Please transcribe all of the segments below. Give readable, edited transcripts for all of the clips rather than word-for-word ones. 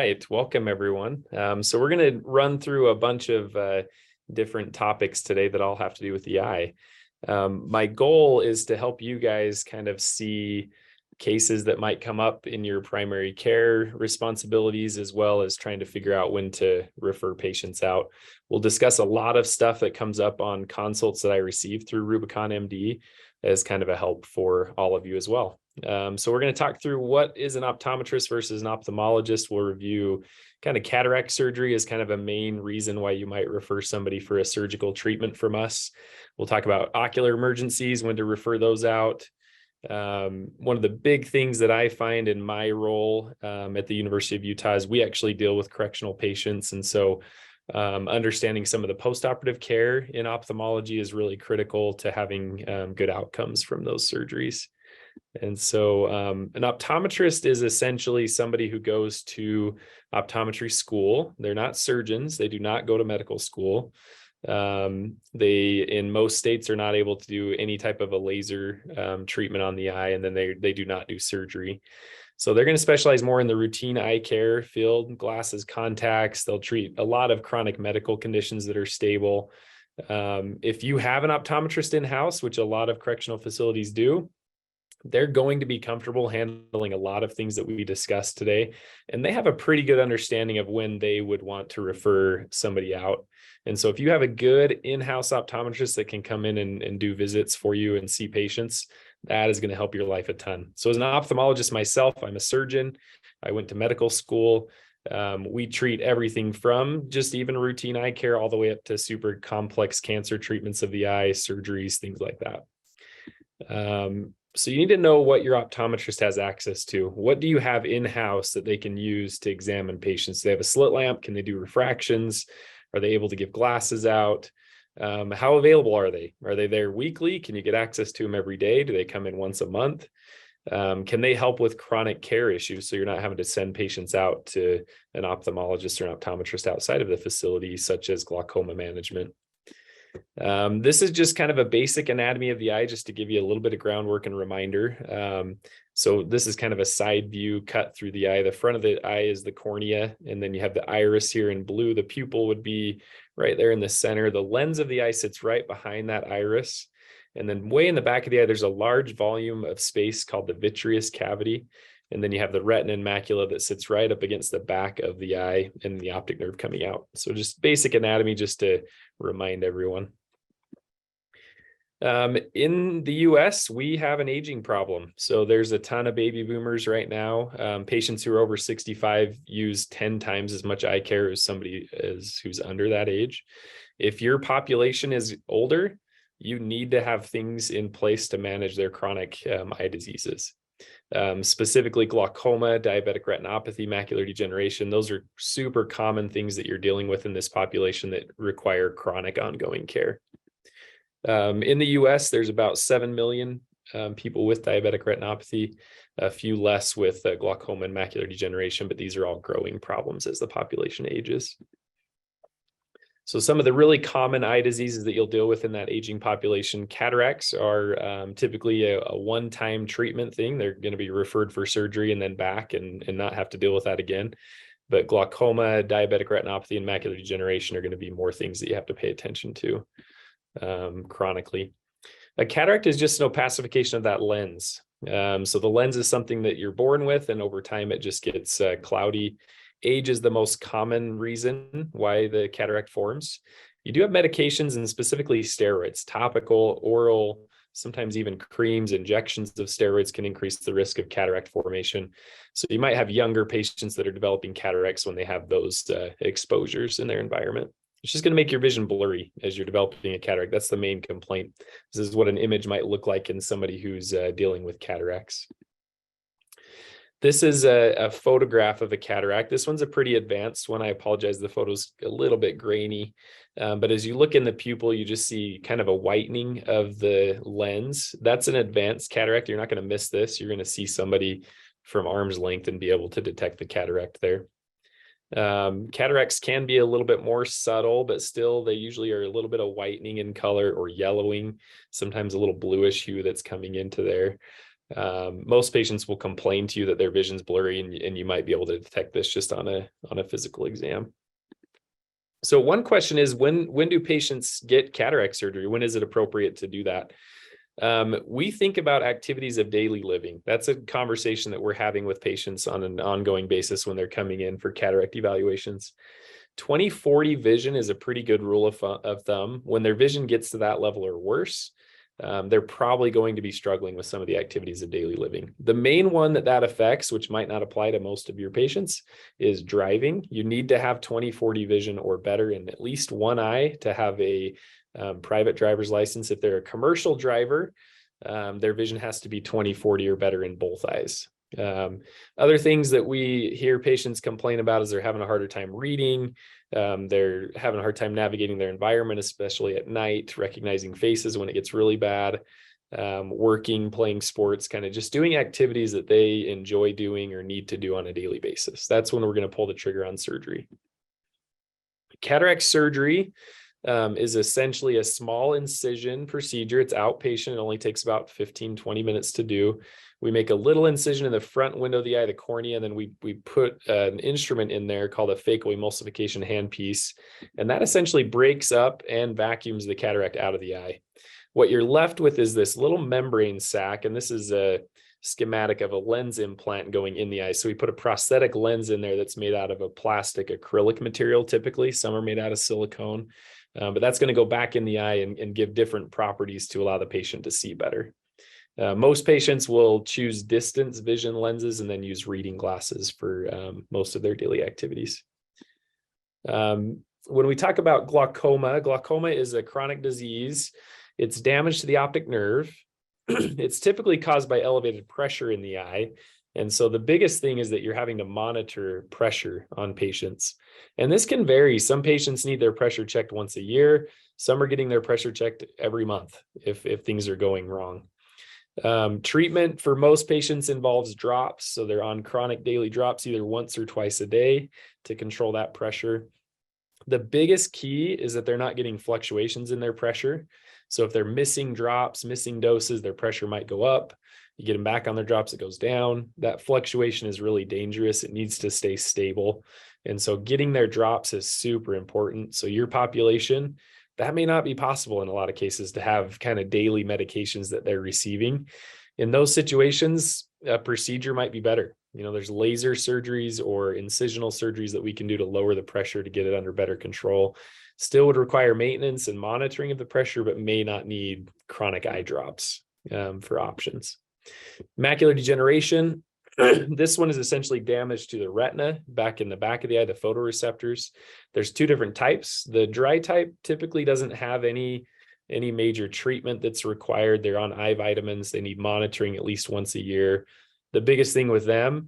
right, welcome everyone. So we're going to run through a bunch of different topics today that all have to do with the eye. My goal is to help you guys kind of see cases that might come up in your primary care responsibilities, as well as trying to figure out when to refer patients out. We'll discuss a lot of stuff that comes up on consults that I receive through Rubicon MD as kind of a help for all of you as well. So we're going to talk through what is an optometrist versus an ophthalmologist. We'll review kind of cataract surgery as kind of a main reason why you might refer somebody for a surgical treatment from us. We'll talk about ocular emergencies, when to refer those out. One of the big things that I find in my role at the University of Utah is we actually deal with correctional patients. And so understanding some of the postoperative care in ophthalmology is really critical to having good outcomes from those surgeries. And so an optometrist is essentially somebody who goes to optometry school. They're not surgeons. They do not go to medical school. They, in most states, are not able to do any type of a laser treatment on the eye, and then they do not do surgery. So they're going to specialize more in the routine eye care field, glasses, contacts. They'll treat a lot of chronic medical conditions that are stable. If you have an optometrist in-house, which a lot of correctional facilities do, they're going to be comfortable handling a lot of things that we discussed today. And they have a pretty good understanding of when they would want to refer somebody out. And so if you have a good in-house optometrist that can come in and do visits for you and see patients, that is going to help your life a ton. So as an ophthalmologist myself, I'm a surgeon. I went to medical school. We treat everything from just even routine eye care all the way up to super complex cancer treatments of the eye, surgeries, things like that. So you need to know what your optometrist has access to. What do you have in-house that they can use to examine patients? Do they have a slit lamp? Can they do refractions? Are they able to give glasses out? How available are they? Are they there weekly? Can you get access to them every day? Do they come in once a month? Can they help with chronic care issues so you're not having to send patients out to an ophthalmologist or an optometrist outside of the facility, such as glaucoma management? This is just kind of a basic anatomy of the eye, just to give you a little bit of groundwork and reminder. So this is kind of a side view cut through the eye. The front of the eye is the cornea, and then you have the iris here in blue. The pupil would be right there in the center. The lens of the eye sits right behind that iris. And then way in the back of the eye, there's a large volume of space called the vitreous cavity. And then you have the retina and macula that sits right up against the back of the eye and the optic nerve coming out. So just basic anatomy, just to remind everyone. In the US, we have an aging problem. So there's a ton of baby boomers right now. Patients who are over 65 use 10 times as much eye care as somebody who's under that age. If your population is older, you need to have things in place to manage their chronic eye diseases. Specifically glaucoma, diabetic retinopathy, macular degeneration. Those are super common things that you're dealing with in this population that require chronic ongoing care. In the US, there's about 7 million people with diabetic retinopathy, a few less with glaucoma and macular degeneration, but these are all growing problems as the population ages. So some of the really common eye diseases that you'll deal with in that aging population, cataracts are typically a one-time treatment thing. They're going to be referred for surgery and then back and not have to deal with that again. But glaucoma, diabetic retinopathy, and macular degeneration are going to be more things that you have to pay attention to chronically. A cataract is just an opacification of that lens. So the lens is something that you're born with, and over time it just gets cloudy. Age is the most common reason why the cataract forms. You do have medications, and specifically steroids, topical, oral, sometimes even creams, injections of steroids can increase the risk of cataract formation. So you might have younger patients that are developing cataracts when they have those exposures in their environment. It's just going to make your vision blurry as you're developing a cataract. That's the main complaint. This is what an image might look like in somebody who's dealing with cataracts. This is a photograph of a cataract. This one's a pretty advanced one. I apologize, the photo's a little bit grainy. But as you look in the pupil, you just see kind of a whitening of the lens. That's an advanced cataract. You're not going to miss this. You're going to see somebody from arm's length and be able to detect the cataract there. Cataracts can be a little bit more subtle, but still they usually are a little bit of whitening in color or yellowing, sometimes a little bluish hue that's coming into there. Most patients will complain to you that their vision's blurry, and you might be able to detect this just on a physical exam. So one question is, when do patients get cataract surgery? When is it appropriate to do that? We think about activities of daily living. That's a conversation that we're having with patients on an ongoing basis when they're coming in for cataract evaluations. 20/40 vision is a pretty good rule of thumb. When their vision gets to that level or worse, they're probably going to be struggling with some of the activities of daily living. The main one that affects, which might not apply to most of your patients, is driving. You need to have 20/40 vision or better in at least one eye to have a private driver's license. If they're a commercial driver, their vision has to be 20/40 or better in both eyes. Other things that we hear patients complain about is they're having a harder time reading. They're having a hard time navigating their environment, especially at night, recognizing faces when it gets really bad, working, playing sports, kind of just doing activities that they enjoy doing or need to do on a daily basis. That's when we're going to pull the trigger on surgery. Cataract surgery is essentially a small incision procedure. It's outpatient. It only takes about 15-20 minutes to do. We make a little incision in the front window of the eye, the cornea, and then we put an instrument in there called a phacoemulsification handpiece, and that essentially breaks up and vacuums the cataract out of the eye. What you're left with is this little membrane sac, and this is a schematic of a lens implant going in the eye. So we put a prosthetic lens in there that's made out of a plastic acrylic material typically. Some are made out of silicone, but that's going to go back in the eye and give different properties to allow the patient to see better. Most patients will choose distance vision lenses and then use reading glasses for most of their daily activities. When we talk about glaucoma is a chronic disease. It's damage to the optic nerve. It's typically caused by elevated pressure in the eye. And so the biggest thing is that you're having to monitor pressure on patients. And this can vary. Some patients need their pressure checked once a year. Some are getting their pressure checked every month if things are going wrong. Treatment for most patients involves drops. So they're on chronic daily drops either once or twice a day to control that pressure. The biggest key is that they're not getting fluctuations in their pressure. So if they're missing drops, missing doses, their pressure might go up. You get them back on their drops, it goes down. That fluctuation is really dangerous. It needs to stay stable. And so getting their drops is super important. So your population, that may not be possible in a lot of cases to have kind of daily medications that they're receiving. In those situations, a procedure might be better. There's laser surgeries or incisional surgeries that we can do to lower the pressure to get it under better control. Still would require maintenance and monitoring of the pressure, but may not need chronic eye drops for options. Macular degeneration. This one is essentially damage to the retina back in the back of the eye, the photoreceptors. There's two different types. The dry type typically doesn't have any major treatment that's required. They're on eye vitamins. They need monitoring at least once a year. The biggest thing with them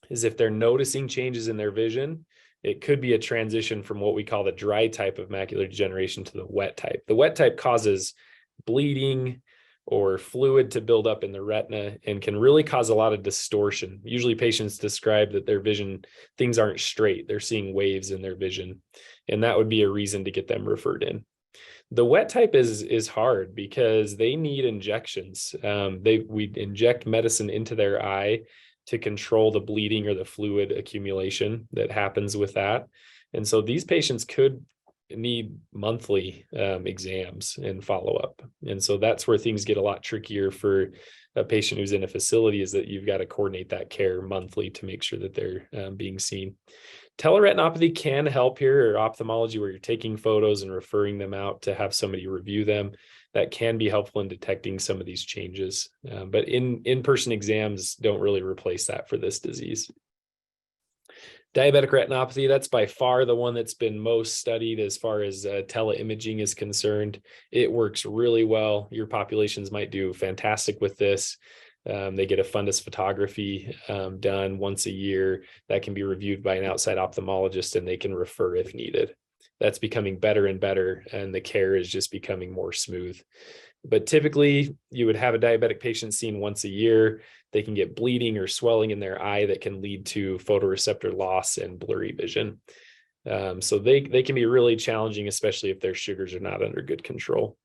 is if they're noticing changes in their vision, it could be a transition from what we call the dry type of macular degeneration to the wet type. The wet type causes bleeding or fluid to build up in the retina and can really cause a lot of distortion. Usually patients describe that their vision, things aren't straight. They're seeing waves in their vision, and that would be a reason to get them referred in. The wet type is hard because they need injections. We inject medicine into their eye to control the bleeding or the fluid accumulation that happens with that. And so these patients could need monthly exams and follow-up. And so that's where things get a lot trickier for a patient who's in a facility, is that you've got to coordinate that care monthly to make sure that they're being seen. Teleretinopathy can help here, or ophthalmology, where you're taking photos and referring them out to have somebody review them. That can be helpful in detecting some of these changes. But in-person exams don't really replace that for this disease. Diabetic retinopathy, that's by far the one that's been most studied as far as teleimaging is concerned. It works really well. Your populations might do fantastic with this. They get a fundus photography done once a year that can be reviewed by an outside ophthalmologist, and they can refer if needed. That's becoming better and better, and the care is just becoming more smooth. But typically, you would have a diabetic patient seen once a year. They can get bleeding or swelling in their eye that can lead to photoreceptor loss and blurry vision. So they can be really challenging, especially if their sugars are not under good control.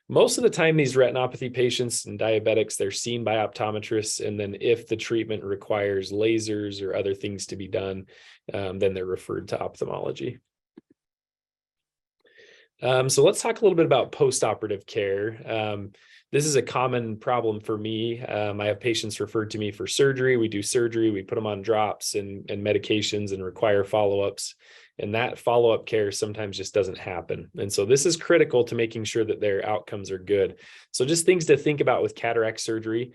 Most of the time, these retinopathy patients and diabetics, they're seen by optometrists. And then if the treatment requires lasers or other things to be done, then they're referred to ophthalmology. So let's talk a little bit about postoperative care. This is a common problem for me. I have patients referred to me for surgery. We do surgery, we put them on drops and medications and require follow-ups. And that follow-up care sometimes just doesn't happen. And so this is critical to making sure that their outcomes are good. So just things to think about with cataract surgery.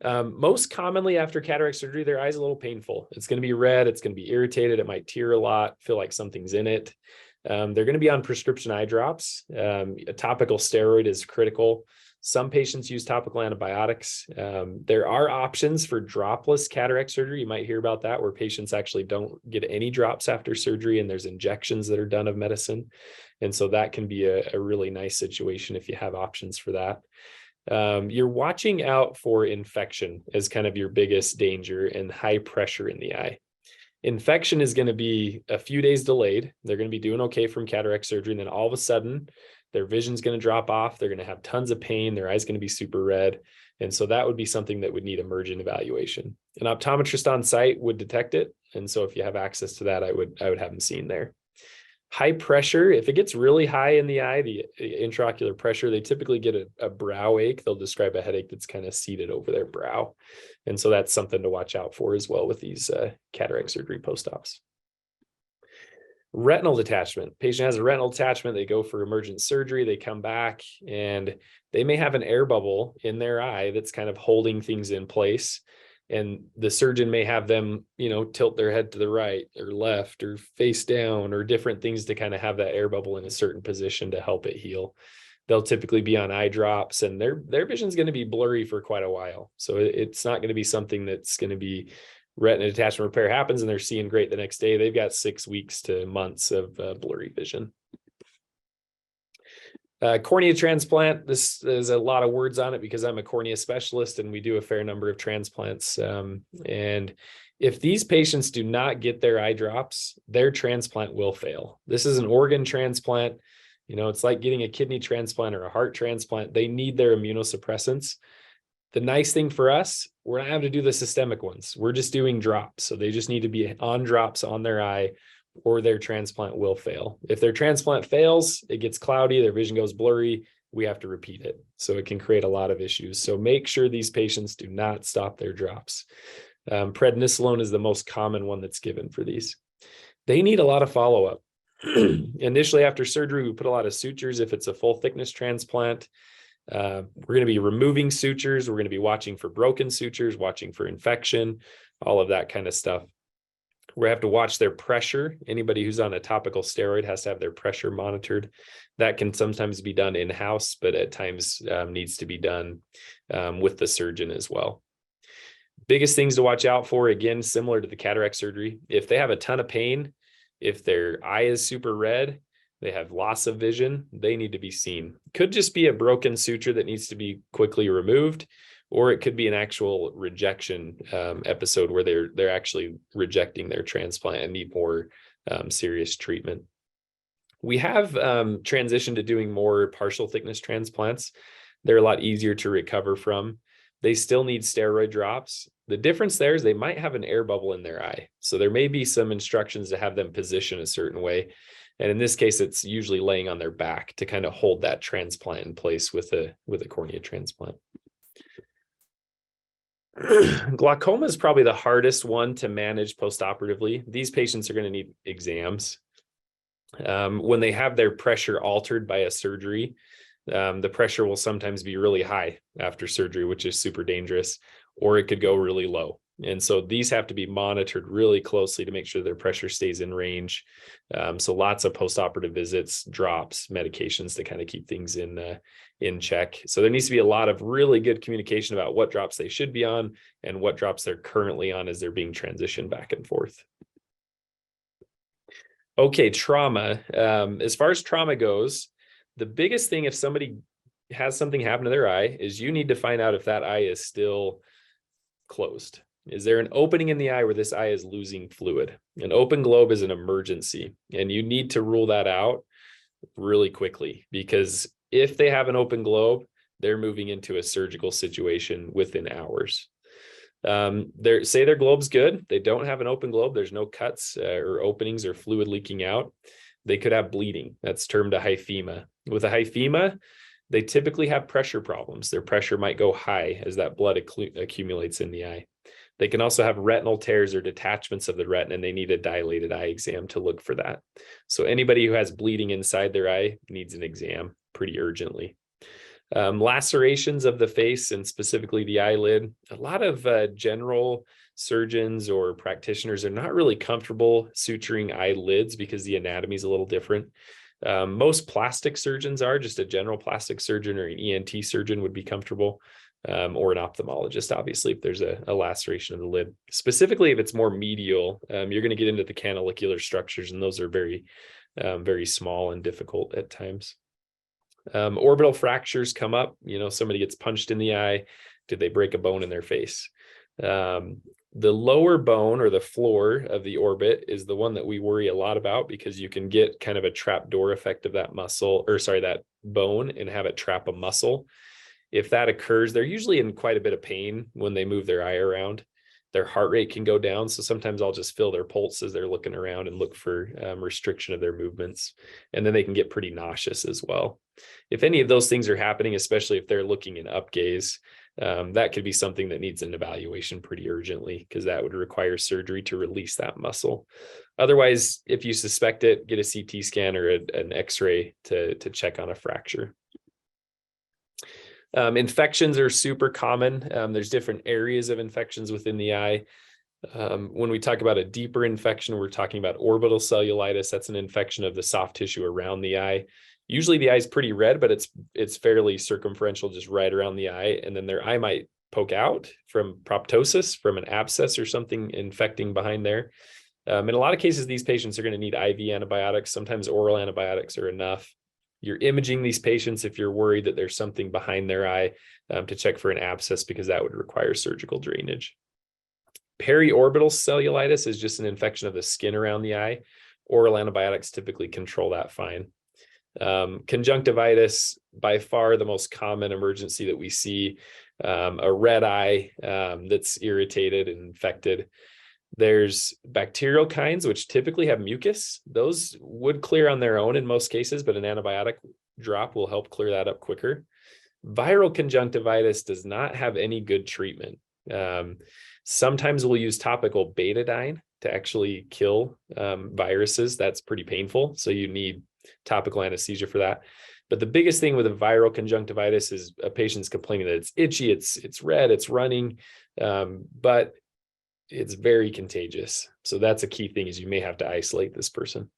Most commonly after cataract surgery, their eye's a little painful. It's going to be red. It's going to be irritated. It might tear a lot, feel like something's in it. They're going to be on prescription eye drops. A topical steroid is critical. Some patients use topical antibiotics. There are options for dropless cataract surgery. You might hear about that, where patients actually don't get any drops after surgery, and there's injections that are done of medicine. And so that can be a really nice situation if you have options for that. You're watching out for infection as kind of your biggest danger, and high pressure in the eye. Infection is going to be a few days delayed. They're going to be doing okay from cataract surgery, and then all of a sudden their vision's going to drop off. They're going to have tons of pain. Their eye's going to be super red. And so that would be something that would need emergent evaluation. An optometrist on site would detect it. And so if you have access to that, I would have them seen there. High pressure, if it gets really high in the eye, the intraocular pressure, they typically get a brow ache. They'll describe a headache that's kind of seated over their brow. And so that's something to watch out for as well with these cataract surgery post-ops. Retinal detachment. Patient has a retinal detachment. They go for emergent surgery. They come back and they may have an air bubble in their eye that's kind of holding things in place. And the surgeon may have them, tilt their head to the right or left or face down or different things to kind of have that air bubble in a certain position to help it heal. They'll typically be on eye drops, and their vision is going to be blurry for quite a while. So it's not going to be something that's going to be retina detachment repair happens and they're seeing great the next day. They've got 6 weeks to months of blurry vision. Cornea transplant. This is a lot of words on it because I'm a cornea specialist and we do a fair number of transplants. And if these patients do not get their eye drops, their transplant will fail. This is an organ transplant. It's like getting a kidney transplant or a heart transplant. They need their immunosuppressants. The nice thing for us, we're not having to do the systemic ones. We're just doing drops. So they just need to be on drops on their eye, or their transplant will fail. If their transplant fails, it gets cloudy, their vision goes blurry, we have to repeat it. So it can create a lot of issues. So make sure these patients do not stop their drops. Prednisolone is the most common one that's given for these. They need a lot of follow-up. Initially after surgery, we put a lot of sutures if it's a full thickness transplant. We're going to be removing sutures. We're going to be watching for broken sutures, watching for infection, all of that kind of stuff. We have to watch their pressure. Anybody who's on a topical steroid has to have their pressure monitored. That can sometimes be done in-house, but at times needs to be done with the surgeon as well. Biggest things to watch out for, again, similar to the cataract surgery. If they have a ton of pain, if their eye is super red, they have loss of vision, they need to be seen. Could just be a broken suture that needs to be quickly removed, or it could be an actual rejection episode where they're actually rejecting their transplant and need more serious treatment. We have transitioned to doing more partial thickness transplants. They're a lot easier to recover from. They still need steroid drops. The difference there is they might have an air bubble in their eye. So there may be some instructions to have them position a certain way. And in this case, it's usually laying on their back to kind of hold that transplant in place with a cornea transplant. Glaucoma is probably the hardest one to manage postoperatively. These patients are going to need exams. When they have their pressure altered by a surgery, the pressure will sometimes be really high after surgery, which is super dangerous, or it could go really low. And so these have to be monitored really closely to make sure their pressure stays in range. So lots of postoperative visits, drops, medications to kind of keep things in check. So there needs to be a lot of really good communication about what drops they should be on and what drops they're currently on as they're being transitioned back and forth. Okay, trauma. As far as trauma goes, the biggest thing if somebody has something happen to their eye is you need to find out if that eye is still closed. Is there an opening in the eye where this eye is losing fluid? An open globe is an emergency, and you need to rule that out really quickly, because If they have an open globe, they're moving into a surgical situation within hours. Say their globe's good. They don't have an open globe. There's no cuts or openings or fluid leaking out. They could have bleeding. That's termed a hyphema. With a hyphema, they typically have pressure problems. Their pressure might go high as that blood accumulates in the eye. They can also have retinal tears or detachments of the retina, and they need a dilated eye exam to look for that. So anybody who has bleeding inside their eye needs an exam pretty urgently. Lacerations of the face and specifically the eyelid. A lot of general surgeons or practitioners are not really comfortable suturing eyelids because the anatomy is a little different. Most plastic surgeons are. Just a general plastic surgeon or an ENT surgeon would be comfortable, or an ophthalmologist, obviously, if there's a laceration of the lid. Specifically, if it's more medial, you're going to get into the canalicular structures, and those are very, very small and difficult at times. Orbital fractures come up. Somebody gets punched in the eye. Did they break a bone in their face? The lower bone or the floor of the orbit is the one that we worry a lot about, because you can get kind of a trapdoor effect of that that bone, and have it trap a muscle. If that occurs, they're usually in quite a bit of pain when they move their eye around. Their heart rate can go down. So sometimes I'll just feel their pulse as they're looking around and look for restriction of their movements. And then they can get pretty nauseous as well. If any of those things are happening, especially if they're looking in up gaze, that could be something that needs an evaluation pretty urgently, because that would require surgery to release that muscle. Otherwise, if you suspect it, get a CT scan or an X-ray to check on a fracture. Infections are super common. There's different areas of infections within the eye. When we talk about a deeper infection, we're talking about orbital cellulitis. That's an infection of the soft tissue around the eye. Usually the eye is pretty red, but it's fairly circumferential, just right around the eye. And then their eye might poke out from proptosis, from an abscess or something infecting behind there. In a lot of cases, these patients are going to need IV antibiotics. Sometimes oral antibiotics are enough. You're imaging these patients if you're worried that there's something behind their eye, to check for an abscess, because that would require surgical drainage. Periorbital cellulitis is just an infection of the skin around the eye. Oral antibiotics typically control that fine. Conjunctivitis, by far the most common emergency that we see. A red eye that's irritated and infected. There's bacterial kinds, which typically have mucus. Those would clear on their own in most cases, but an antibiotic drop will help clear that up quicker. Viral conjunctivitis does not have any good treatment. Sometimes we'll use topical betadine to actually kill viruses. That's pretty painful, so you need topical anesthesia for that. But the biggest thing with a viral conjunctivitis is a patient's complaining that it's itchy, it's red, it's running, but it's very contagious. So that's a key thing, is you may have to isolate this person.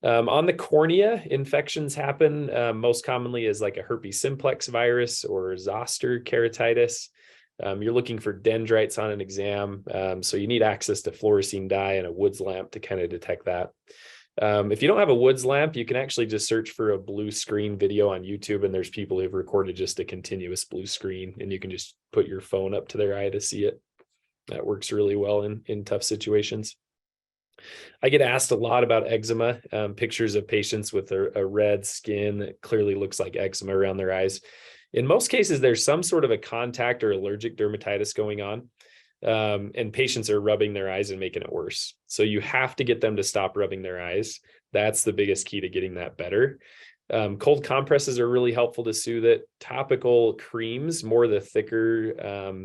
On the cornea, infections happen most commonly as like a herpes simplex virus or zoster keratitis. You're looking for dendrites on an exam. So you need access to fluorescein dye and a Woods lamp to kind of detect that. If you don't have a Woods lamp, you can actually just search for a blue screen video on YouTube, and there's people who've recorded just a continuous blue screen, and you can just put your phone up to their eye to see it. That works really well in tough situations. I get asked a lot about eczema, pictures of patients with a red skin that clearly looks like eczema around their eyes. In most cases, there's some sort of a contact or allergic dermatitis going on, and patients are rubbing their eyes and making it worse. So you have to get them to stop rubbing their eyes. That's the biggest key to getting that better. Cold compresses are really helpful to soothe it. Topical creams, more the thicker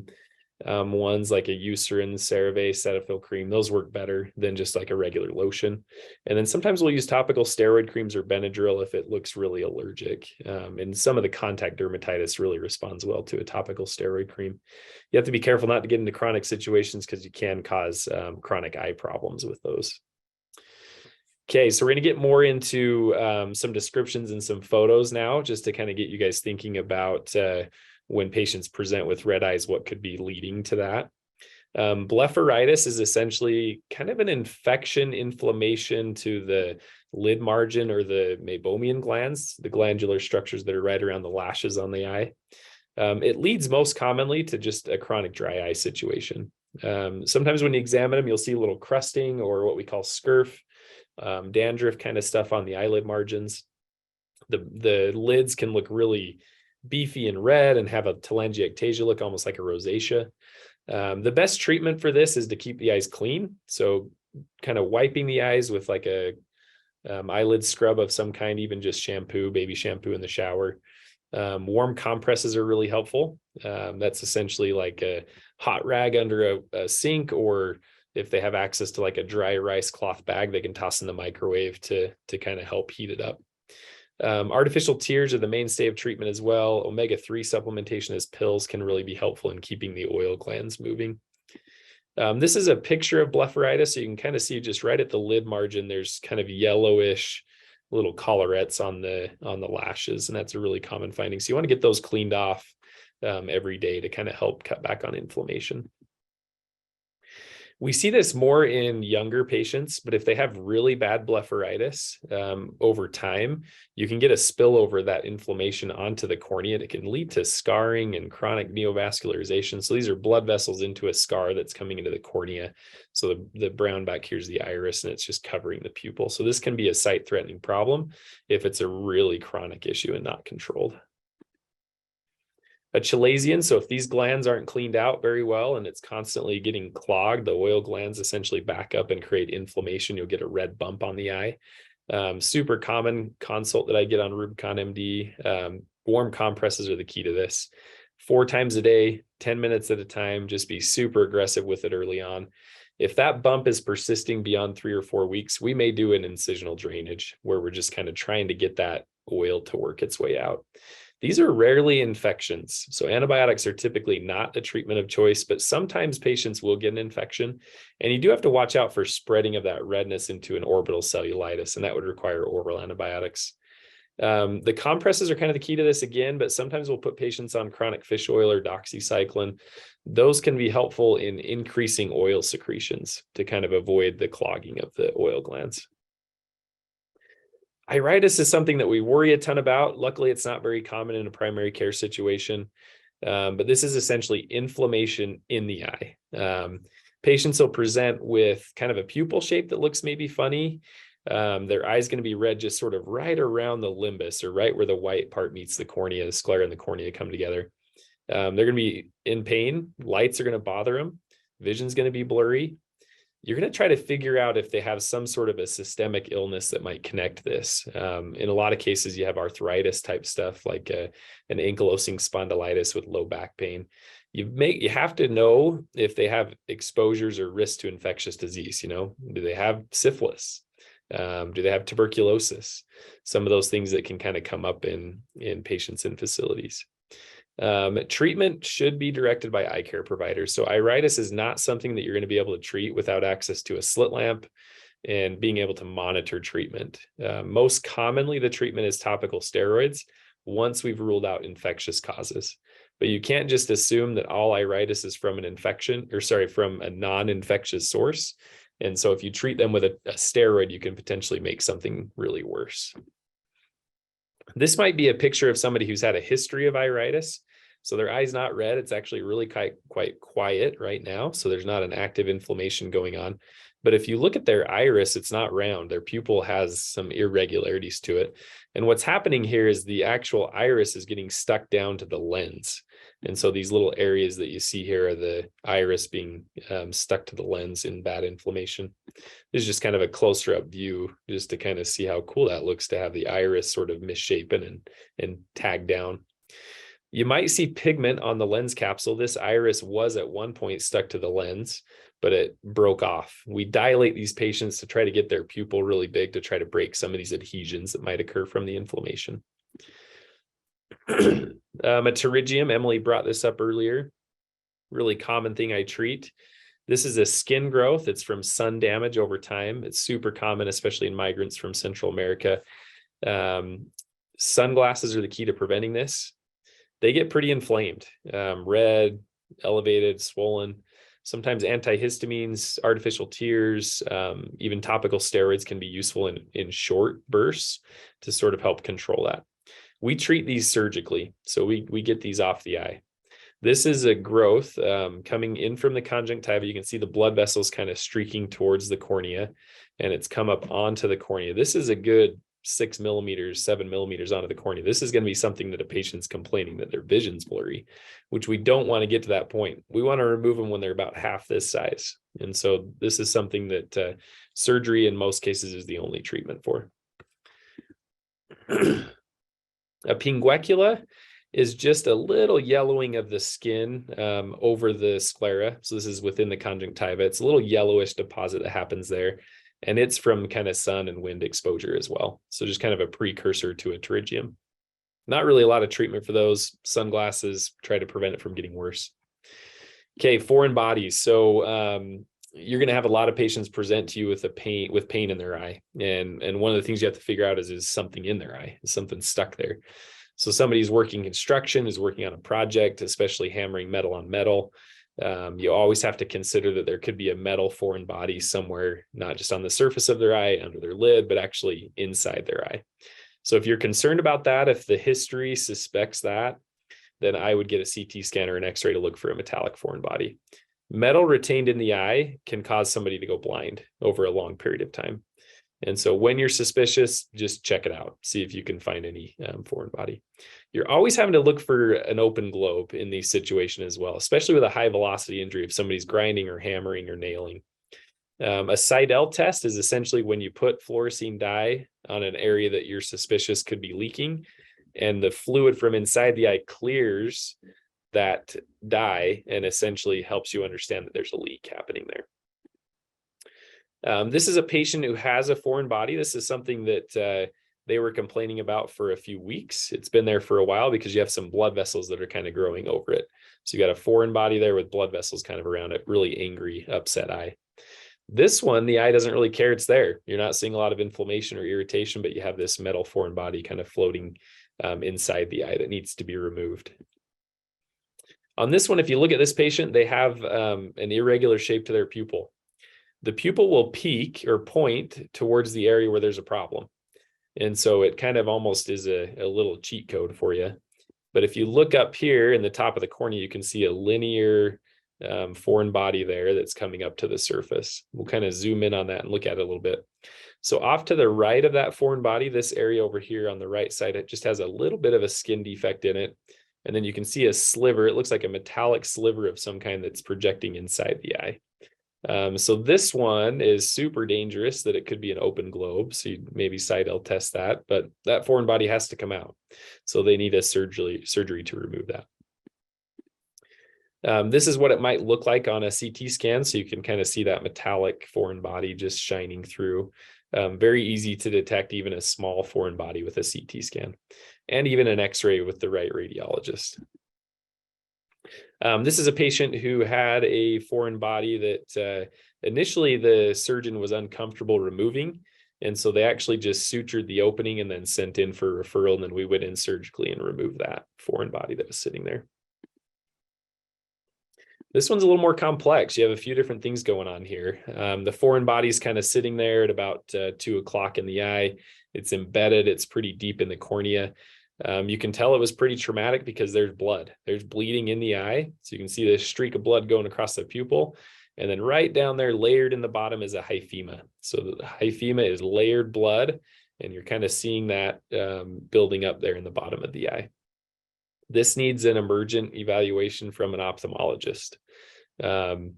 ones like a Eucerin, CeraVe, Cetaphil cream, those work better than just like a regular lotion. And then sometimes we'll use topical steroid creams or Benadryl if it looks really allergic. And some of the contact dermatitis really responds well to a topical steroid cream. You have to be careful not to get into chronic situations, because you can cause chronic eye problems with those. Okay, so we're going to get more into some descriptions and some photos now, just to kind of get you guys thinking about when patients present with red eyes, what could be leading to that. Blepharitis is essentially kind of an inflammation to the lid margin or the meibomian glands, the glandular structures that are right around the lashes on the eye. It leads most commonly to just a chronic dry eye situation. Sometimes when you examine them, you'll see a little crusting or what we call scurf, dandruff kind of stuff on the eyelid margins. The lids can look really beefy and red and have a telangiectasia look almost like a rosacea. The best treatment for this is to keep the eyes clean. So kind of wiping the eyes with like a eyelid scrub of some kind, even just shampoo, baby shampoo in the shower. Warm compresses are really helpful. That's essentially like a hot rag under a sink, or if they have access to like a dry rice cloth bag, they can toss in the microwave to kind of help heat it up. Artificial tears are the mainstay of treatment as well. Omega-3 supplementation as pills can really be helpful in keeping the oil glands moving. This is a picture of blepharitis. So you can kind of see just right at the lid margin, there's kind of yellowish little collarettes on the lashes, and that's a really common finding. So you want to get those cleaned off every day to kind of help cut back on inflammation. We see this more in younger patients, but if they have really bad blepharitis over time, you can get a spillover of that inflammation onto the cornea, and it can lead to scarring and chronic neovascularization. So these are blood vessels into a scar that's coming into the cornea. So the brown back here is the iris, and it's just covering the pupil. So this can be a sight-threatening problem if it's a really chronic issue and not controlled. A chalazion, so if these glands aren't cleaned out very well and it's constantly getting clogged, the oil glands essentially back up and create inflammation. You'll get a red bump on the eye. Super common consult that I get on Rubicon MD. Warm compresses are the key to this. 4 times a day, 10 minutes at a time, just be super aggressive with it early on. If that bump is persisting beyond 3 or 4 weeks, we may do an incisional drainage where we're just kind of trying to get that oil to work its way out. These are rarely infections. So antibiotics are typically not a treatment of choice, but sometimes patients will get an infection. And you do have to watch out for spreading of that redness into an orbital cellulitis, and that would require oral antibiotics. The compresses are kind of the key to this again, but sometimes we'll put patients on chronic fish oil or doxycycline. Those can be helpful in increasing oil secretions to kind of avoid the clogging of the oil glands. Iritis is something that we worry a ton about. Luckily, it's not very common in a primary care situation, but this is essentially inflammation in the eye. Patients will present with kind of a pupil shape that looks maybe funny. Their eye's going to be red just sort of right around the limbus, or right where the white part meets the cornea. The sclera and the cornea come together. They're going to be in pain. Lights are going to bother them. Vision's going to be blurry. You're going to try to figure out if they have some sort of a systemic illness that might connect this. In a lot of cases, you have arthritis type stuff like an ankylosing spondylitis with low back pain. You have to know if they have exposures or risk to infectious disease. Do they have syphilis? Do they have tuberculosis? Some of those things that can kind of come up in patients in facilities. Treatment should be directed by eye care providers. So iritis is not something that you're going to be able to treat without access to a slit lamp and being able to monitor treatment. Most commonly, the treatment is topical steroids once we've ruled out infectious causes. But you can't just assume that all iritis is from from a non-infectious source. And so if you treat them with a steroid, you can potentially make something really worse. This might be a picture of somebody who's had a history of iritis. So their eye's not red. It's actually really quite quiet right now. So there's not an active inflammation going on. But if you look at their iris, it's not round. Their pupil has some irregularities to it. And what's happening here is the actual iris is getting stuck down to the lens. And so these little areas that you see here are the iris being stuck to the lens in bad inflammation. This is just kind of a closer up view just to kind of see how cool that looks to have the iris sort of misshapen and tagged down. You might see pigment on the lens capsule. This iris was at one point stuck to the lens, but it broke off. We dilate these patients to try to get their pupil really big to try to break some of these adhesions that might occur from the inflammation. A pterygium, Emily brought this up earlier. Really common thing I treat. This is a skin growth. It's from sun damage over time. It's super common, especially in migrants from Central America. Sunglasses are the key to preventing this. They get pretty inflamed, red, elevated, swollen. Sometimes antihistamines, artificial tears, even topical steroids can be useful in short bursts to sort of help control that. We treat these surgically, so we get these off the eye. This is a growth coming in from the conjunctiva. You can see the blood vessels kind of streaking towards the cornea, and it's come up onto the cornea. This is a good 6 millimeters, 7 millimeters onto the cornea. This is going to be something that a patient's complaining that their vision's blurry, which we don't want to get to that point. We want to remove them when they're about half this size. And so this is something that surgery in most cases is the only treatment for. A pinguecula is just a little yellowing of the skin over the sclera. So this is within the conjunctiva. It's a little yellowish deposit that happens there. And it's from kind of sun and wind exposure as well. So just kind of a precursor to a pterygium. Not really a lot of treatment for those. Sunglasses, try to prevent it from getting worse. Okay, foreign bodies. So you're going to have a lot of patients present to you with pain in their eye. And one of the things you have to figure out is something in their eye? Is something stuck there? So somebody's working construction, is working on a project, especially hammering metal on metal. You always have to consider that there could be a metal foreign body somewhere, not just on the surface of their eye, under their lid, but actually inside their eye. So if you're concerned about that, if the history suspects that, then I would get a CT scan or an X-ray to look for a metallic foreign body. Metal retained in the eye can cause somebody to go blind over a long period of time. And so when you're suspicious, just check it out. See if you can find any foreign body. You're always having to look for an open globe in these situations as well, especially with a high velocity injury if somebody's grinding or hammering or nailing. A Seidel test is essentially when you put fluorescein dye on an area that you're suspicious could be leaking, and the fluid from inside the eye clears that dye and essentially helps you understand that there's a leak happening there. This is a patient who has a foreign body. This is something that they were complaining about for a few weeks. It's been there for a while because you have some blood vessels that are kind of growing over it. So you got a foreign body there with blood vessels kind of around it, really angry, upset eye. This one, the eye doesn't really care it's there. You're not seeing a lot of inflammation or irritation, but you have this metal foreign body kind of floating inside the eye that needs to be removed. On this one, if you look at this patient, they have an irregular shape to their pupil. The pupil will peak or point towards the area where there's a problem. And so it kind of almost is a little cheat code for you. But if you look up here in the top of the cornea, you can see a linear foreign body there that's coming up to the surface. We'll kind of zoom in on that and look at it a little bit. So off to the right of that foreign body, this area over here on the right side, it just has a little bit of a skin defect in it. And then you can see a sliver. It looks like a metallic sliver of some kind that's projecting inside the eye. So this one is super dangerous that it could be an open globe. So you'd maybe Seidel test that, but that foreign body has to come out. So they need a surgery to remove that. This is what it might look like on a CT scan. So you can kind of see that metallic foreign body just shining through. Very easy to detect even a small foreign body with a CT scan and even an X-ray with the right radiologist. This is a patient who had a foreign body that initially the surgeon was uncomfortable removing. And so they actually just sutured the opening and then sent in for referral. And then we went in surgically and removed that foreign body that was sitting there. This one's a little more complex. You have a few different things going on here. The foreign body is kind of sitting there at about 2 o'clock in the eye. It's embedded. It's pretty deep in the cornea. You can tell it was pretty traumatic because there's blood. There's bleeding in the eye. So you can see this streak of blood going across the pupil. And then right down there, layered in the bottom, is a hyphema. So the hyphema is layered blood, and you're kind of seeing that building up there in the bottom of the eye. This needs an emergent evaluation from an ophthalmologist.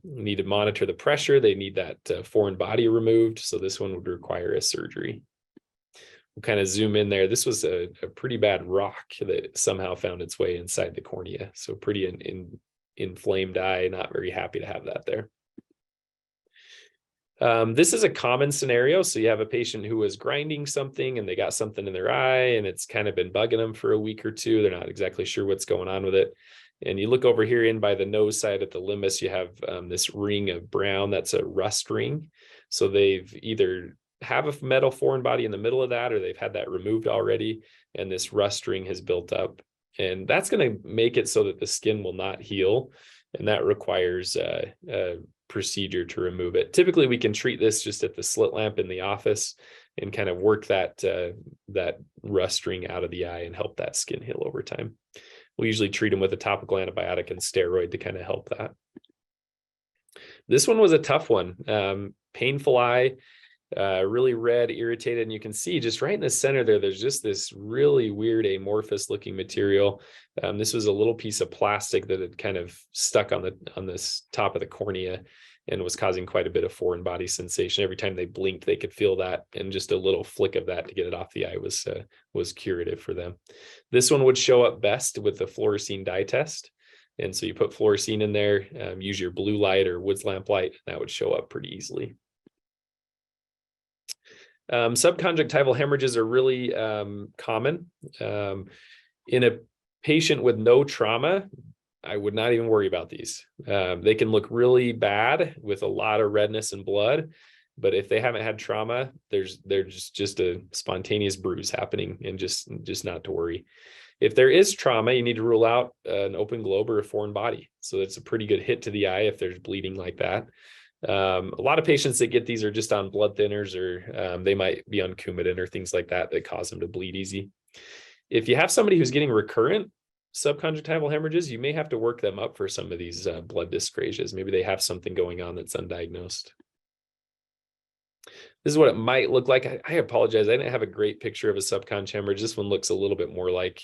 Need to monitor the pressure. They need that foreign body removed. So this one would require a surgery. We'll kind of zoom in there. This was a pretty bad rock that somehow found its way inside the cornea. So pretty inflamed eye, not very happy to have that there. This is a common scenario. So you have a patient who was grinding something and they got something in their eye and it's kind of been bugging them for a week or two. They're not exactly sure what's going on with it. And you look over here in by the nose side at the limbus, you have this ring of brown. That's a rust ring. So they've either have a metal foreign body in the middle of that, or they've had that removed already. And this rust ring has built up. And that's going to make it so that the skin will not heal. And that requires a procedure to remove it. Typically, we can treat this just at the slit lamp in the office and kind of work that rust ring out of the eye and help that skin heal over time. We usually treat them with a topical antibiotic and steroid to kind of help that. This one was a tough one. Painful eye. really red, irritated. And you can see just right in the center there, there's just this really weird amorphous looking material. This was a little piece of plastic that had kind of stuck on this top of the cornea and was causing quite a bit of foreign body sensation. Every time they blinked, they could feel that, and just a little flick of that to get it off the eye was curative for them. This one would show up best with the fluorescein dye test. And so you put fluorescein in there, use your blue light or Woods lamp light, and that would show up pretty easily. Subconjunctival hemorrhages are really common. In a patient with no trauma, I would not even worry about these. They can look really bad with a lot of redness and blood, but if they haven't had trauma, there's just a spontaneous bruise happening, and just not to worry. If there is trauma, you need to rule out an open globe or a foreign body. So that's a pretty good hit to the eye if there's bleeding like that. A lot of patients that get these are just on blood thinners, or they might be on Coumadin or things like that cause them to bleed easy. If you have somebody who's getting recurrent subconjunctival hemorrhages, you may have to work them up for some of these blood dyscrasias. Maybe they have something going on that's undiagnosed. This is what it might look like. I apologize. I didn't have a great picture of a subconj hemorrhage. This one looks a little bit more like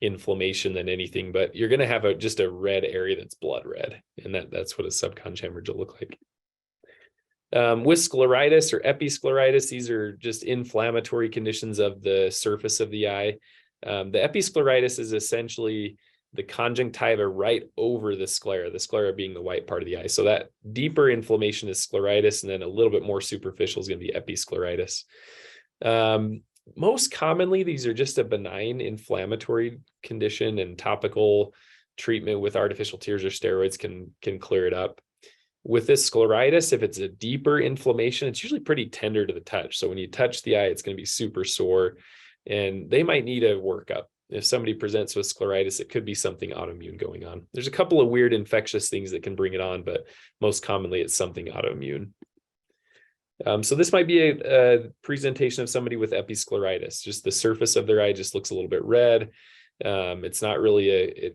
inflammation than anything, but you're going to have just a red area that's blood red. And that's what a subconj hemorrhage will look like. With scleritis or episcleritis, these are just inflammatory conditions of the surface of the eye. The episcleritis is essentially the conjunctiva right over the sclera being the white part of the eye. So that deeper inflammation is scleritis, and then a little bit more superficial is going to be episcleritis. Most commonly, these are just a benign inflammatory condition, and topical treatment with artificial tears or steroids can clear it up. With this scleritis, if it's a deeper inflammation, it's usually pretty tender to the touch. So when you touch the eye, it's going to be super sore, and they might need a workup. If somebody presents with scleritis, it could be something autoimmune going on. There's a couple of weird infectious things that can bring it on, but most commonly it's something autoimmune. So this might be a presentation of somebody with episcleritis. Just the surface of their eye just looks a little bit red. It's not really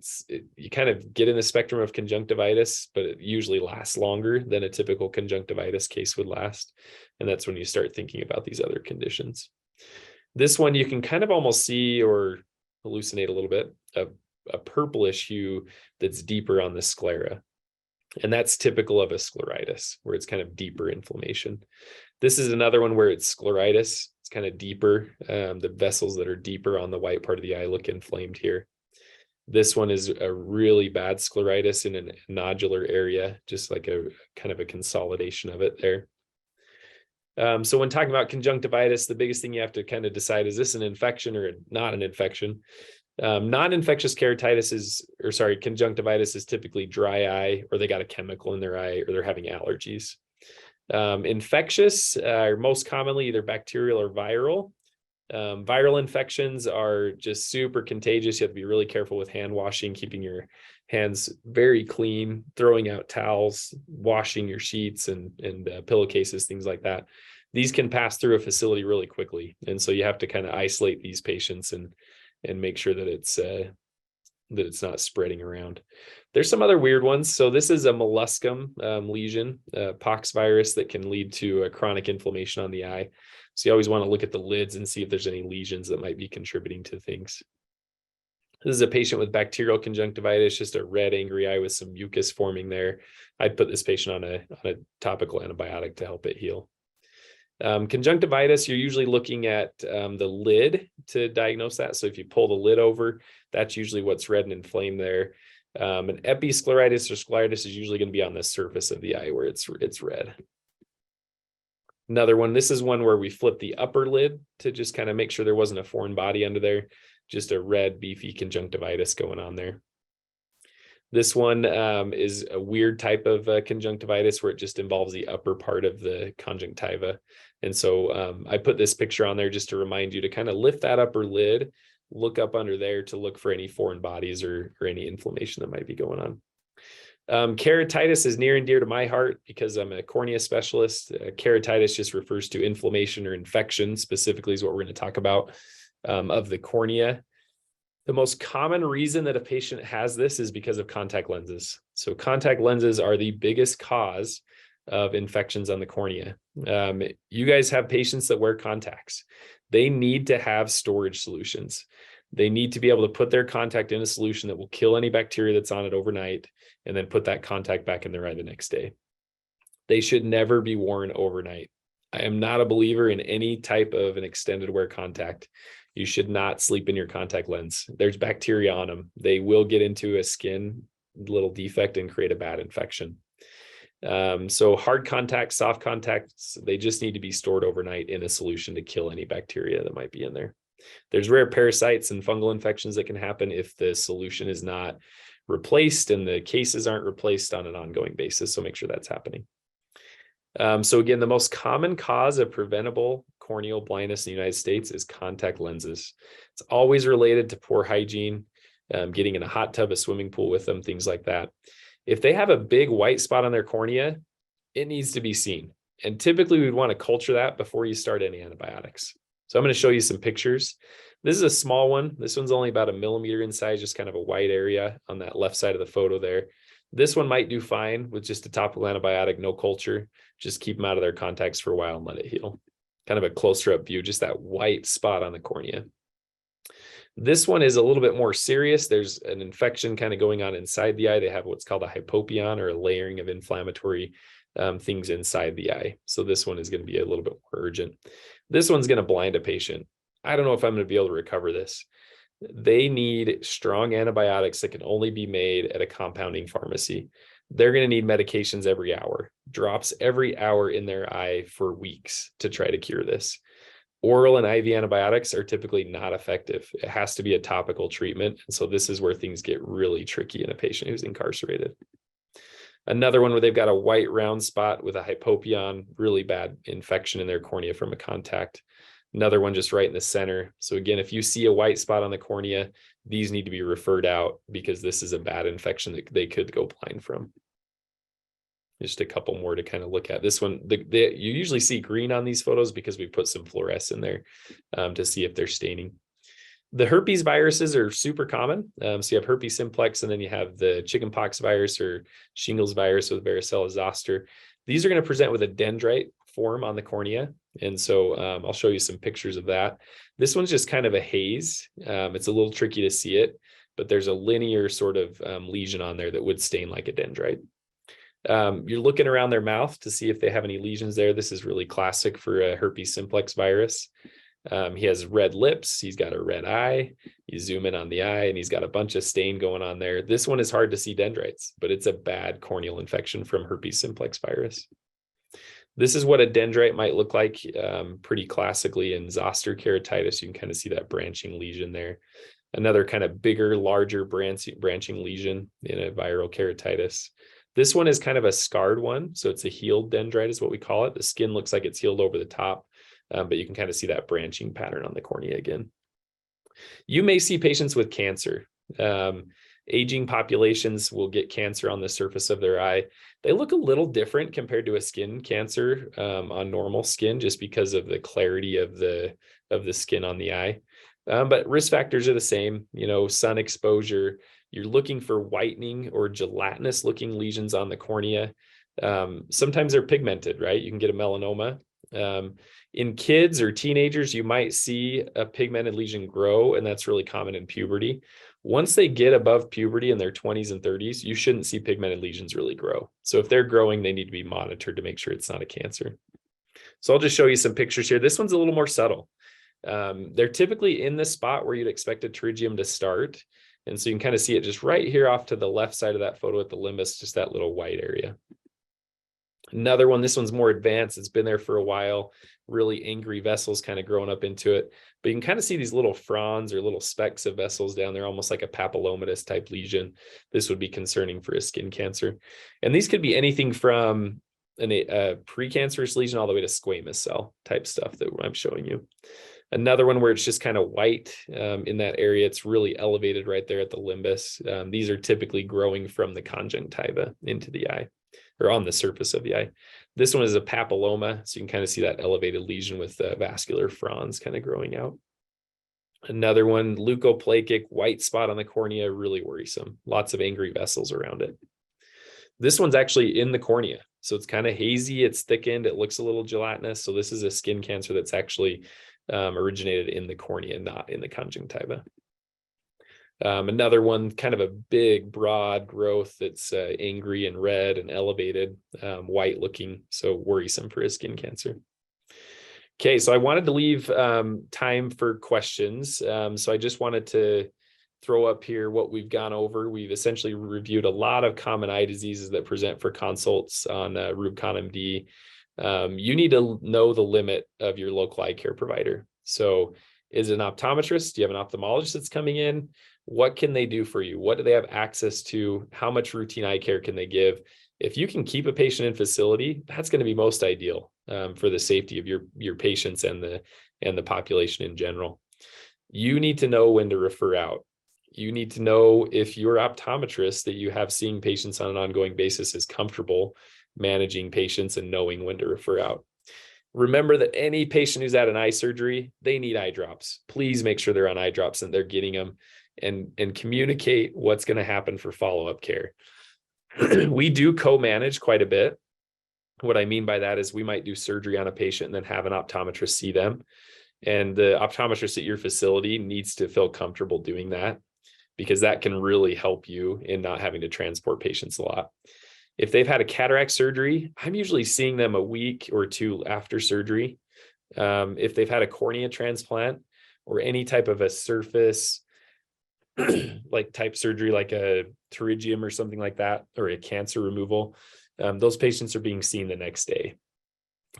you kind of get in the spectrum of conjunctivitis, but it usually lasts longer than a typical conjunctivitis case would last. And that's when you start thinking about these other conditions. This one you can kind of almost see or hallucinate a little bit, a purplish hue that's deeper on the sclera. And that's typical of a scleritis, where it's kind of deeper inflammation. This is another one where it's scleritis. It's kind of deeper. The vessels that are deeper on the white part of the eye look inflamed here. This one is a really bad scleritis in a nodular area, just like a kind of a consolidation of it there. So when talking about conjunctivitis, the biggest thing you have to kind of decide, is this an infection or not an infection? Non-infectious conjunctivitis is typically dry eye, or they got a chemical in their eye, or they're having allergies. Infectious are most commonly either bacterial or viral. Viral infections are just super contagious. You have to be really careful with hand washing, keeping your hands very clean, throwing out towels, washing your sheets and pillowcases, things like that. These can pass through a facility really quickly. And so you have to kind of isolate these patients and make sure that it's not spreading around. There's some other weird ones. So this is a molluscum lesion, pox virus that can lead to a chronic inflammation on the eye. So you always want to look at the lids and see if there's any lesions that might be contributing to things. This is a patient with bacterial conjunctivitis, just a red, angry eye with some mucus forming there. I'd put this patient on a topical antibiotic to help it heal. Conjunctivitis, you're usually looking at the lid to diagnose that. So if you pull the lid over, that's usually what's red and inflamed there. An episcleritis or scleritis is usually going to be on the surface of the eye where it's red. Another one, this is one where we flip the upper lid to just kind of make sure there wasn't a foreign body under there. Just a red, beefy conjunctivitis going on there. This one is a weird type of conjunctivitis where it just involves the upper part of the conjunctiva. And so I put this picture on there just to remind you to kind of lift that upper lid, look up under there to look for any foreign bodies or any inflammation that might be going on. Keratitis is near and dear to my heart because I'm a cornea specialist. Keratitis just refers to inflammation or infection, specifically is what we're going to talk about, of the cornea. The most common reason that a patient has this is because of contact lenses. So contact lenses are the biggest cause of infections on the cornea. You guys have patients that wear contacts. They need to have storage solutions. They need to be able to put their contact in a solution that will kill any bacteria that's on it overnight, and then put that contact back in their eye the next day. They should never be worn overnight. I am not a believer in any type of an extended wear contact. You should not sleep in your contact lens. There's bacteria on them. They will get into a skin little defect and create a bad infection. So hard contacts, soft contacts, they just need to be stored overnight in a solution to kill any bacteria that might be in there. There's rare parasites and fungal infections that can happen if the solution is not replaced and the cases aren't replaced on an ongoing basis. So make sure that's happening. So again, the most common cause of preventable corneal blindness in the United States is contact lenses. It's always related to poor hygiene, getting in a hot tub, a swimming pool with them, things like that. If they have a big white spot on their cornea, it needs to be seen. And typically we'd want to culture that before you start any antibiotics. So I'm going to show you some pictures. This is a small one. This one's only about 1 millimeter in size, just kind of a white area on that left side of the photo there. This one might do fine with just a topical antibiotic, no culture. Just keep them out of their contacts for a while and let it heal. Kind of a closer up view, just that white spot on the cornea. This one is a little bit more serious. There's an infection kind of going on inside the eye. They have what's called a hypopyon, or a layering of inflammatory things inside the eye. So this one is going to be a little bit more urgent. This one's going to blind a patient. I don't know if I'm going to be able to recover this. They need strong antibiotics that can only be made at a compounding pharmacy. They're going to need medications every hour, drops every hour in their eye for weeks to try to cure this. Oral and IV antibiotics are typically not effective. It has to be a topical treatment. And so this is where things get really tricky in a patient who's incarcerated. Another one where they've got a white round spot with a hypopyon, really bad infection in their cornea from a contact. Another one just right in the center. So again, if you see a white spot on the cornea, these need to be referred out because this is a bad infection that they could go blind from. Just a couple more to kind of look at. This one, you usually see green on these photos because we put some fluorescence in there to see if they're staining. The herpes viruses are super common. So you have herpes simplex, and then you have the chickenpox virus or shingles virus with varicella zoster. These are going to present with a dendrite form on the cornea. And so I'll show you some pictures of that. This one's just kind of a haze. It's a little tricky to see it, but there's a linear sort of lesion on there that would stain like a dendrite. You're looking around their mouth to see if they have any lesions there. This is really classic for a herpes simplex virus. He has red lips. He's got a red eye. You zoom in on the eye and he's got a bunch of stain going on there. This one is hard to see dendrites, but it's a bad corneal infection from herpes simplex virus. This is what a dendrite might look like pretty classically in zoster keratitis. You can kind of see that branching lesion there. Another kind of bigger, larger branching lesion in a viral keratitis. This one is kind of a scarred one. So it's a healed dendrite is what we call it. The skin looks like it's healed over the top, but you can kind of see that branching pattern on the cornea again. You may see patients with cancer. Aging populations will get cancer on the surface of their eye. They look a little different compared to a skin cancer on normal skin, just because of the clarity of the skin on the eye. But risk factors are the same. You know, sun exposure. You're looking for whitening or gelatinous looking lesions on the cornea. Sometimes they're pigmented, right? You can get a melanoma. In kids or teenagers, you might see a pigmented lesion grow, and that's really common in puberty. Once they get above puberty in their 20s and 30s, you shouldn't see pigmented lesions really grow. So if they're growing, they need to be monitored to make sure it's not a cancer. So I'll just show you some pictures here. This one's a little more subtle. They're typically in the spot where you'd expect a pterygium to start. And so you can kind of see it just right here off to the left side of that photo at the limbus, just that little white area. Another one, this one's more advanced. It's been there for a while, really angry vessels kind of growing up into it. But you can kind of see these little fronds or little specks of vessels down there, almost like a papillomatous type lesion. This would be concerning for a skin cancer. And these could be anything from a precancerous lesion all the way to squamous cell type stuff that I'm showing you. Another one where it's just kind of white in that area. It's really elevated right there at the limbus. These are typically growing from the conjunctiva into the eye, or on the surface of the eye. This one is a papilloma, so you can kind of see that elevated lesion with vascular fronds kind of growing out. Another one, leukoplakic, white spot on the cornea, really worrisome. Lots of angry vessels around it. This one's actually in the cornea. So it's kind of hazy, it's thickened, it looks a little gelatinous. So this is a skin cancer that's actually originated in the cornea, not in the conjunctiva. Another one, kind of a big, broad growth that's angry and red and elevated, white looking, so worrisome for a skin cancer. Okay, so I wanted to leave time for questions. So I just wanted to throw up here what we've gone over. We've essentially reviewed a lot of common eye diseases that present for consults on Rubicon MD. You need to know the limit of your local eye care provider. So is it an optometrist? Do you have an ophthalmologist that's coming in? What can they do for you? What do they have access to? How much routine eye care can they give? If you can keep a patient in facility, that's going to be most ideal for the safety of your patients and the population in general. You need to know when to refer out. You need to know if your optometrist that you have seeing patients on an ongoing basis is comfortable managing patients and knowing when to refer out. Remember that any patient who's at an eye surgery, they need eye drops. Please make sure they're on eye drops and they're getting them, and communicate what's going to happen for follow-up care. We do co-manage quite a bit. What I mean by that is we might do surgery on a patient and then have an optometrist see them. And the optometrist at your facility needs to feel comfortable doing that, because that can really help you in not having to transport patients a lot. If they've had a cataract surgery, I'm usually seeing them a week or two after surgery. If they've had a cornea transplant or any type of a surface like type surgery, like a pterygium or something like that, or a cancer removal, those patients are being seen the next day.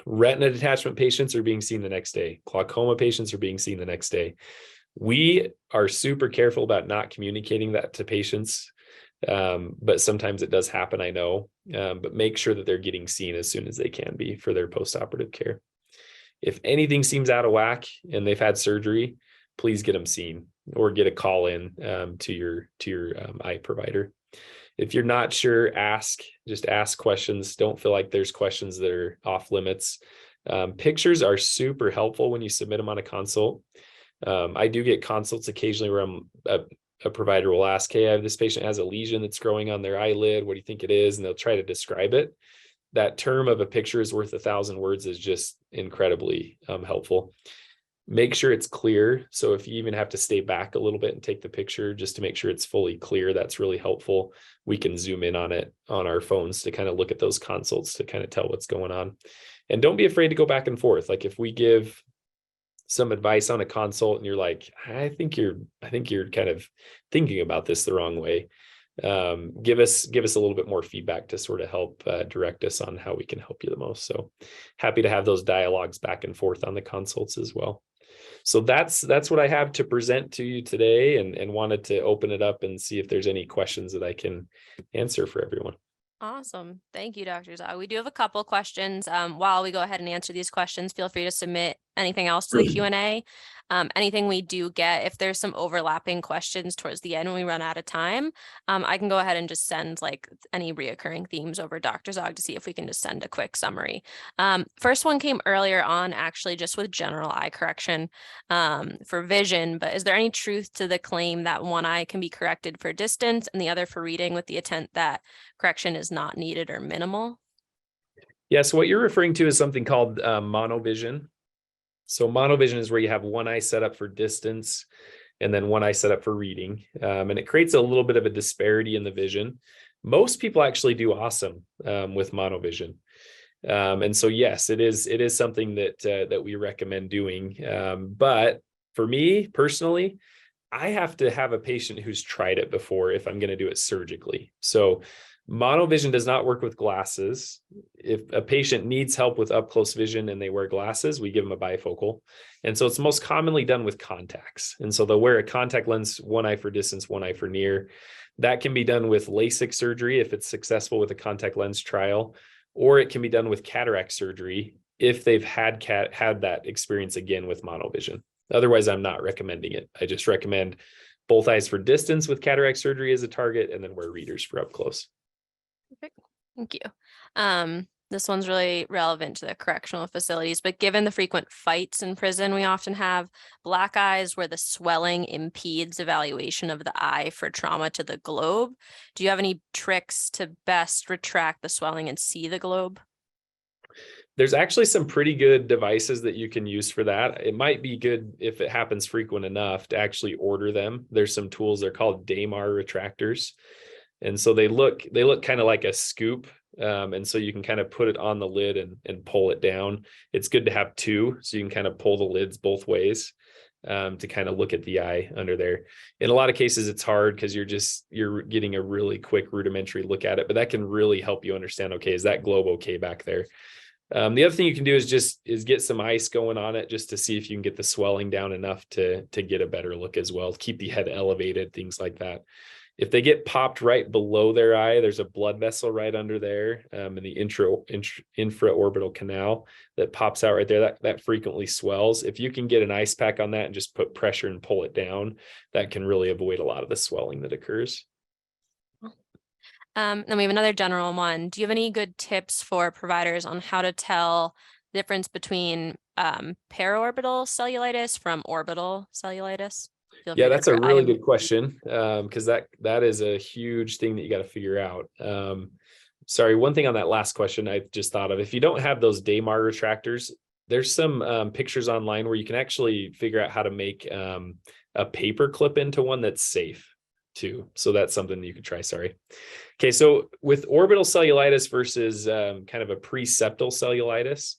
Retina detachment patients are being seen the next day. Glaucoma patients are being seen the next day. We are super careful about not communicating that to patients, but sometimes it does happen, I know, but make sure that they're getting seen as soon as they can be for their postoperative care. If anything seems out of whack and they've had surgery, please get them seen or get a call in to your eye provider. If you're not sure, just ask questions. Don't feel like there's questions that are off limits. Pictures are super helpful when you submit them on a consult. I do get consults occasionally where a provider will ask, hey, this patient has a lesion that's growing on their eyelid. What do you think it is? And they'll try to describe it. That term of a picture is worth 1,000 words is just incredibly helpful. Make sure it's clear. So if you even have to stay back a little bit and take the picture just to make sure it's fully clear, that's really helpful. We can zoom in on it on our phones to kind of look at those consults to kind of tell what's going on. And don't be afraid to go back and forth. Like if we give some advice on a consult and you're like, I think you're kind of thinking about this the wrong way, give us a little bit more feedback to sort of help direct us on how we can help you the most. So happy to have those dialogues back and forth on the consults as well. So that's what I have to present to you today, and wanted to open it up and see if there's any questions that I can answer for everyone. Awesome. Thank you, Dr. Zaugg. We do have a couple questions. While we go ahead and answer these questions, feel free to submit anything else to the Q&A. Anything we do get, if there's some overlapping questions towards the end when we run out of time, I can go ahead and just send like any reoccurring themes over Dr. Zaugg to see if we can just send a quick summary. First one came earlier on, actually, just with general eye correction for vision, but is there any truth to the claim that one eye can be corrected for distance and the other for reading, with the intent that correction is not needed or minimal? Yeah, so what you're referring to is something called monovision. So monovision is where you have one eye set up for distance and then one eye set up for reading. And it creates a little bit of a disparity in the vision. Most people actually do awesome with monovision. And so, yes, it is something that we recommend doing. But for me personally, I have to have a patient who's tried it before if I'm going to do it surgically. So monovision does not work with glasses. If a patient needs help with up close vision and they wear glasses, we give them a bifocal. And so it's most commonly done with contacts. And so they'll wear a contact lens, one eye for distance, one eye for near. That can be done with LASIK surgery if it's successful with a contact lens trial, or it can be done with cataract surgery if they've had that experience again with monovision. Otherwise, I'm not recommending it. I just recommend both eyes for distance with cataract surgery as a target, and then wear readers for up close. Perfect. Thank you. This one's really relevant to the correctional facilities, but given the frequent fights in prison, we often have black eyes where the swelling impedes evaluation of the eye for trauma to the globe. Do you have any tricks to best retract the swelling and see the globe? There's actually some pretty good devices that you can use for that. It might be good if it happens frequent enough to actually order them. There's some tools, they're called Damar retractors. And so they look kind of like a scoop. And so you can kind of put it on the lid and pull it down. It's good to have two, so you can kind of pull the lids both ways to kind of look at the eye under there. In a lot of cases, it's hard because you're getting a really quick rudimentary look at it, but that can really help you understand, okay, is that globe okay back there? The other thing you can do is get some ice going on it just to see if you can get the swelling down enough to get a better look as well. Keep the head elevated, things like that. If they get popped right below their eye, there's a blood vessel right under there in the infraorbital canal that pops out right there. That frequently swells. If you can get an ice pack on that and just put pressure and pull it down, that can really avoid a lot of the swelling that occurs. Then we have another general one. Do you have any good tips for providers on how to tell the difference between paraorbital cellulitis from orbital cellulitis? Yeah, that's a really good question, because that is a huge thing that you got to figure out. Sorry, one thing on that last question I just thought of. If you don't have those Damar retractors, there's some pictures online where you can actually figure out how to make a paper clip into one that's safe too. So that's something that you could try. Sorry. Okay, so with orbital cellulitis versus kind of a preseptal cellulitis,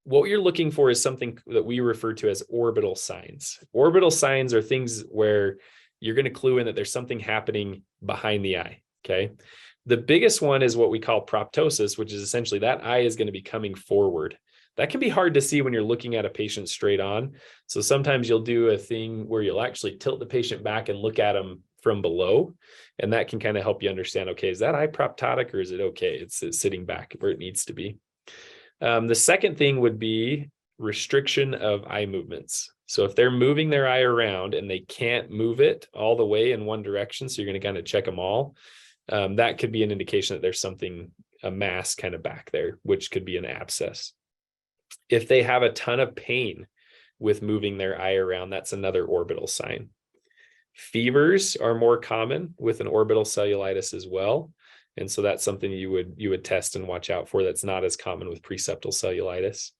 what you're looking for is something that we refer to as orbital signs. Orbital signs are things where you're going to clue in that there's something happening behind the eye. Okay. The biggest one is what we call proptosis, which is essentially that eye is going to be coming forward. That can be hard to see when you're looking at a patient straight on. So sometimes you'll do a thing where you'll actually tilt the patient back and look at them from below. And that can kind of help you understand, okay, is that eye proptotic or is it okay? It's sitting back where it needs to be. The second thing would be restriction of eye movements. So if they're moving their eye around and they can't move it all the way in one direction, so you're going to kind of check them all, that could be an indication that there's something, a mass kind of back there, which could be an abscess. If they have a ton of pain with moving their eye around, that's another orbital sign. Fevers are more common with an orbital cellulitis as well. And so that's something you would test and watch out for. That's not as common with preseptal cellulitis.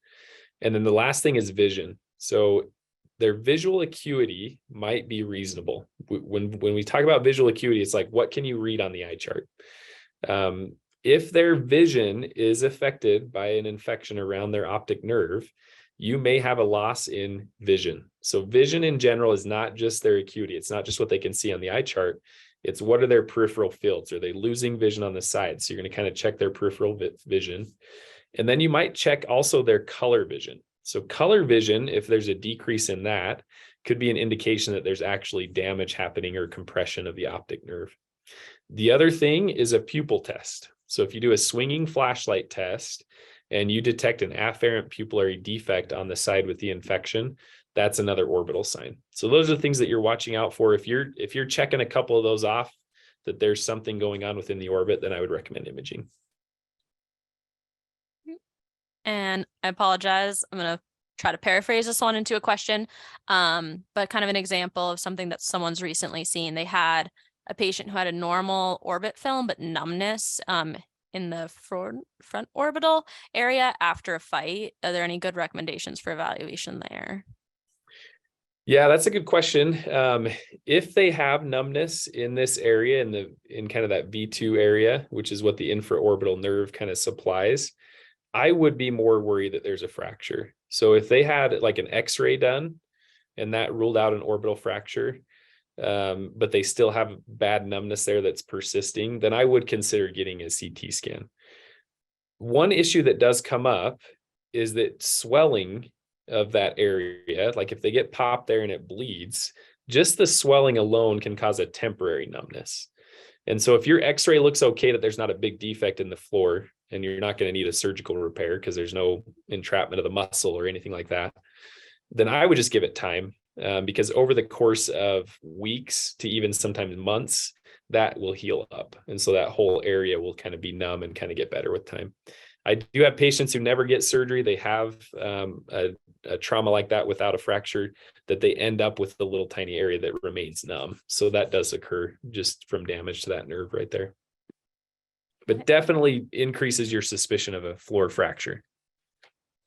And then the last thing is vision. So their visual acuity might be reasonable. When we talk about visual acuity, it's like, what can you read on the eye chart? If their vision is affected by an infection around their optic nerve, you may have a loss in vision. So vision in general is not just their acuity. It's not just what they can see on the eye chart. It's what are their peripheral fields? Are they losing vision on the side? So you're going to kind of check their peripheral vision. And then you might check also their color vision. So color vision, if there's a decrease in that, could be an indication that there's actually damage happening or compression of the optic nerve. The other thing is a pupil test. So if you do a swinging flashlight test and you detect an afferent pupillary defect on the side with the infection, that's another orbital sign. So those are the things that you're watching out for. If you're checking a couple of those off, that there's something going on within the orbit, then I would recommend imaging. And I apologize, I'm going to try to paraphrase this one into a question, but kind of an example of something that someone's recently seen. They had a patient who had a normal orbit film, but numbness in the front orbital area after a fight. Are there any good recommendations for evaluation there? Yeah, that's a good question. If they have numbness in this area, in kind of that V2 area, which is what the infraorbital nerve kind of supplies, I would be more worried that there's a fracture. So if they had like an X-ray done and that ruled out an orbital fracture, but they still have bad numbness there that's persisting, then I would consider getting a CT scan. One issue that does come up is that swelling of that area, like if they get popped there and it bleeds, just the swelling alone can cause a temporary numbness. And so if your X-ray looks okay, that there's not a big defect in the floor and you're not going to need a surgical repair because there's no entrapment of the muscle or anything like that, then I would just give it time, because over the course of weeks to even sometimes months, that will heal up. And so that whole area will kind of be numb and kind of get better with time. I do have patients who never get surgery. They have a trauma like that without a fracture, that they end up with the little tiny area that remains numb. So that does occur just from damage to that nerve right there. But definitely increases your suspicion of a floor fracture.